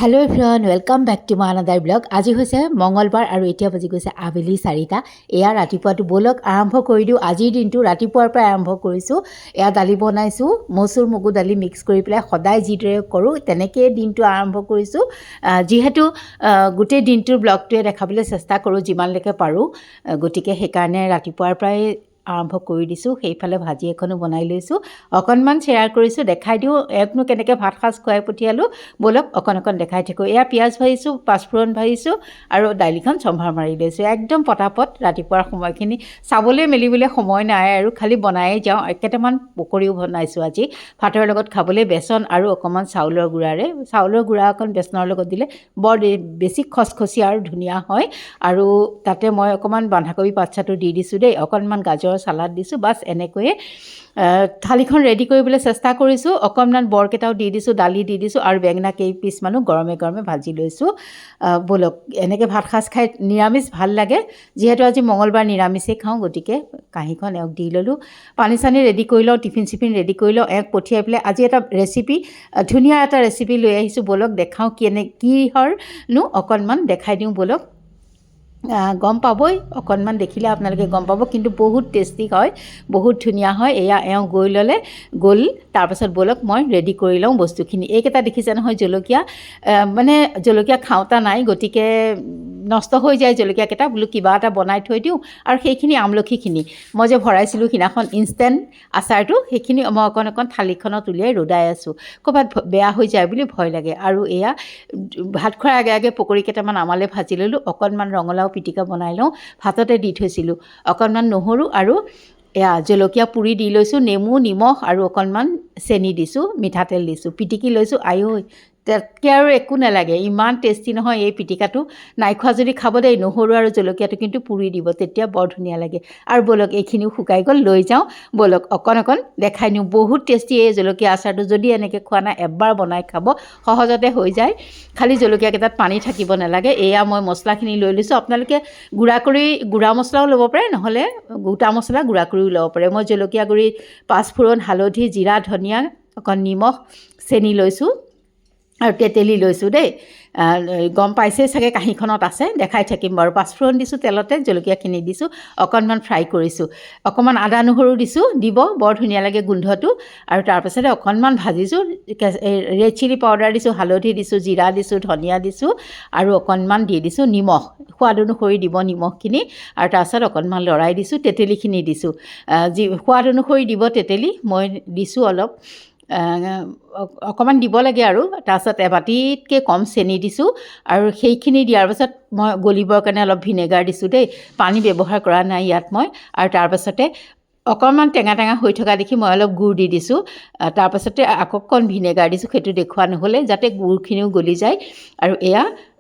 Hello everyone welcome back to my another blog. आज হৈছে মঙ্গলবাৰ আৰু এতিয়া বাজি গৈছে আবেলি 4টা। এয়া ৰাতিপুৱাটো বলক আৰম্ভ কৰি দিওঁ। আজিৰ দিনটো ৰাতিপুৱাৰ পৰা আৰম্ভ কৰিছোঁ। এয়া দালি বনাইছোঁ, মচুৰ মগু দালি মিক্স কৰি পেলাই সদায় যিদৰে কৰোঁ তেনেকৈ দিনটো আৰম্ভ কৰিছোঁ। যিহেতু গোটেই দিনটোৰ ব্লগটোৱে দেখাবলৈ চেষ্টা কৰোঁ যিমানলৈকে পাৰোঁ, গতিকে সেইকাৰণে ৰাতিপুৱাৰ পৰাই আৰম্ভ কৰি দিছোঁ। সেইফালে ভাজি এখনো বনাই লৈছোঁ, অকণমান শ্বেয়াৰ কৰিছোঁ, দেখাই দিওঁ একনো কেনেকৈ ভাত সাজ খুৱাই পঠিয়ালোঁ। বলক অকণ দেখাই থাকোঁ। এয়া পিঁয়াজ ভাজিছোঁ, পাঁচফোৰণ ভাজিছোঁ আৰু দালিখন চম্ভাৰ মাৰি লৈছোঁ। একদম পটাপট ৰাতিপুৱাৰ সময়খিনি চাবলৈ মেলিবলৈ সময় নাই আৰু খালি বনায়েই যাওঁ। কেইটামান পকৰিও বনাইছোঁ আজি ভাতৰ লগত খাবলৈ, বেচন আৰু অকণমান চাউলৰ গুড়াৰে। চাউলৰ গুড়া অকণ বেচনৰ লগত দিলে বৰ বেছি খচখচীয়া আৰু ধুনীয়া হয়। আৰু তাতে মই অকণমান বন্ধাকবি পাতচাটো দি দিছোঁ দেই, অকণমান গাজৰ চালাড দিছোঁ। বাছ এনেকৈয়ে থালিখন ৰেডি কৰিবলৈ চেষ্টা কৰিছোঁ। অকণমান বৰকেইটাও দি দিছোঁ, দালি দি দিছোঁ আৰু বেঙেনা কেইপিচমানো গৰমে গৰমে ভাজি লৈছোঁ। বলক এনেকৈ ভাত সাজ খাই নিৰামিষ ভাল লাগে, যিহেতু আজি মঙ্গলবাৰ নিৰামিষেই খাওঁ, গতিকে কাঁহীখন এওক দি ল'লোঁ। পানী চানী ৰেডি কৰি লওঁ, টিফিন চিফিন ৰেডি কৰি লওঁ। এওক পঠিয়াই পেলাই আজি এটা ৰেচিপি, ধুনীয়া এটা ৰেচিপি লৈ আহিছোঁ। বলক দেখাওঁ কিহৰনো অকণমান দেখাই দিওঁ। বলক গম পাবই, অকণমান দেখিলে আপোনালোকে গম পাব, কিন্তু বহুত টেষ্টি হয়, বহুত ধুনীয়া হয়। এয়া এওঁ গ'ল তাৰপাছত বলক মই ৰেডি কৰি লওঁ বস্তুখিনি। এইকেইটা দেখিছে নহয় জলকীয়া, মানে জলকীয়া খাওঁতা নাই, গতিকে নষ্ট হৈ যায় জলকীয়াকেইটা। বোলো কিবা এটা বনাই থৈ দিওঁ। আৰু সেইখিনি আমলখিখিনি মই যে ভৰাইছিলোঁ সিদিনাখন ইনষ্টেণ্ট আচাৰটো, সেইখিনি মই অকণ থালিখনত উলিয়াই ৰ'দাই আছোঁ, ক'ৰবাত বেয়া হৈ যায় বুলি ভয় লাগে। আৰু এয়া ভাত খোৱাৰ আগে আগে পকৰি কেইটামান আমালৈ ভাজি ল'লোঁ। অকণমান ৰঙালাও পিটিকা বনাই লওঁ, ভাততে দি থৈছিলোঁ। অকণমান নহৰু আৰু এয়া জলকীয়া পুৰি দি লৈছোঁ, নেমু নিমখ আৰু অকণমান চেনি দিছোঁ, মিঠাতেল দিছোঁ, পিটিকি লৈছোঁ। তাতকৈ আৰু একো নালাগে, ইমান টেষ্টি নহয় এই পিটিকাটো। নাই খোৱা যদি খাব দেই, নহৰু আৰু জলকীয়াটো কিন্তু পুৰি দিব, তেতিয়া বৰ ধুনীয়া লাগে। আৰু বলক এইখিনিও শুকাই গ'ল, লৈ যাওঁ। বলক অকণ দেখাই নিওঁ। বহুত টেষ্টি এই জলকীয়া আচাৰটো, যদি এনেকৈ খোৱা নাই এবাৰ বনাই খাব, সহজতে হৈ যায়। খালি জলকীয়াকেইটাত পানী থাকিব নালাগে। এয়া মই মছলাখিনি লৈ লৈছোঁ। আপোনালোকে গুড়া মছলাও ল'ব পাৰে, নহ'লে গোটা মছলা গুড়া কৰিও ল'ব পাৰে। মই জলকীয়া গুড়ি, পাঁচফোৰণ, হালধি, জিৰা, ধনিয়া, অকণ নিমখ, চেনি লৈছোঁ আৰু তেতেলী লৈছোঁ দেই। গম পাইছেই চাগে, কাঁহীখনত আছে, দেখাই থাকিম বাৰু। পাঁচফোৰণ দিছোঁ তেলতে, জলকীয়াখিনি দিছোঁ, অকণমান ফ্ৰাই কৰিছোঁ। অকণমান আদা নহৰু দিছোঁ, দিব বৰ ধুনীয়া লাগে গোন্ধটো। আৰু তাৰপাছতে অকণমান ভাজিছোঁ, ৰেড চিলি পাউডাৰ দিছোঁ, হালধি দিছোঁ, জিৰা দিছোঁ, ধনিয়া দিছোঁ আৰু অকণমান দি দিছোঁ নিমখ, সোৱাদ অনুসৰি দিব নিমখখিনি। আৰু তাৰপাছত অকণমান লৰাই দিছোঁ, তেতেলীখিনি দিছোঁ, সোৱাদ অনুসৰি দিব তেতেলী। মই দিছোঁ অলপ, অকণমান দিব লাগে আৰু। তাৰপাছত এবাটিতকৈ কম চেনি দিছোঁ। আৰু সেইখিনি দিয়াৰ পাছত মই গলিবৰ কাৰণে অলপ ভিনেগাৰ দিছোঁ দেই, পানী ব্যৱহাৰ কৰা নাই ইয়াত মই। আৰু তাৰপাছতে অকণমান টেঙা হৈ থকা দেখি মই অলপ গুড় দি দিছোঁ। তাৰপাছতে আকৌ অকণ ভিনেগাৰ দিছোঁ, সেইটো দেখুওৱা নহ'লে, যাতে গুড়খিনিও গলি যায়। আৰু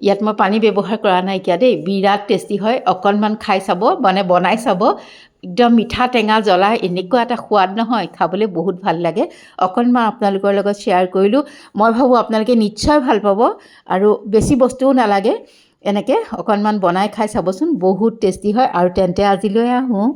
ইয়াত মই পানী ব্যৱহাৰ কৰা নাইকিয়া দেই, বিৰাট টেষ্টি হয়। অকণমান খাই চাব, বনাই চাব। একদম মিঠা টেঙা জ্বলা, এনেকুৱা এটা সোৱাদ নহয়, খাবলৈ বহুত ভাল লাগে। অকণমান আপোনালোকৰ লগত শ্বেয়াৰ কৰিলোঁ। মই ভাবোঁ আপোনালোকে নিশ্চয় ভাল পাব, আৰু বেছি বস্তুও নালাগে। এনেকৈ অকণমান বনাই খাই চাবচোন, বহুত টেষ্টি হয়। আৰু তেন্তে আজিলৈ আহোঁ।